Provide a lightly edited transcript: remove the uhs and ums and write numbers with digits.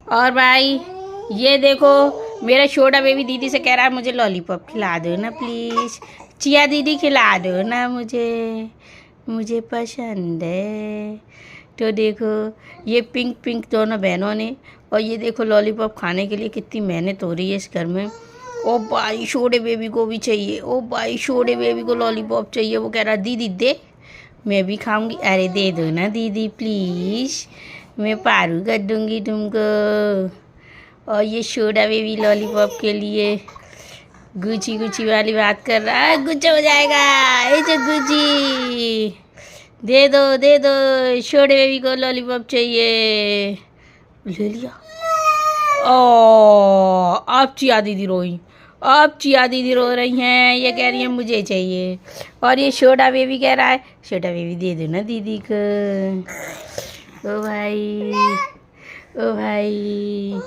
और भाई ये देखो, मेरा छोटा बेबी दीदी से कह रहा है मुझे लॉलीपॉप खिला दो ना प्लीज़। चिया दीदी खिला दो ना मुझे, मुझे पसंद है। तो देखो, ये पिंक पिंक दोनों बहनों ने, और ये देखो लॉलीपॉप खाने के लिए कितनी मेहनत हो रही है इस घर में। ओ भाई छोटे बेबी को भी चाहिए, ओ भाई छोटे बेबी को लॉलीपॉप चाहिए। वो कह रहा दीदी दे, मैं भी खाऊंगी। अरे दे दो ना दीदी प्लीज़, मैं पारू कर दूंगी तुमको। और ये छोटा बेबी लॉलीपॉप के लिए गुची गुची वाली बात कर रहा है। गुच्चा हो जाएगा ऐसे गुची। दे दो, छोटे बेबी को लॉलीपॉप चाहिए। ले लिया। ओ अब चिया दीदी रोई, अब चिया दीदी रो रही हैं। ये कह रही है मुझे चाहिए, और ये छोटा बेबी कह रहा है छोटा बेबी दे दो ना दीदी को। ओ भाई, ओ भाई।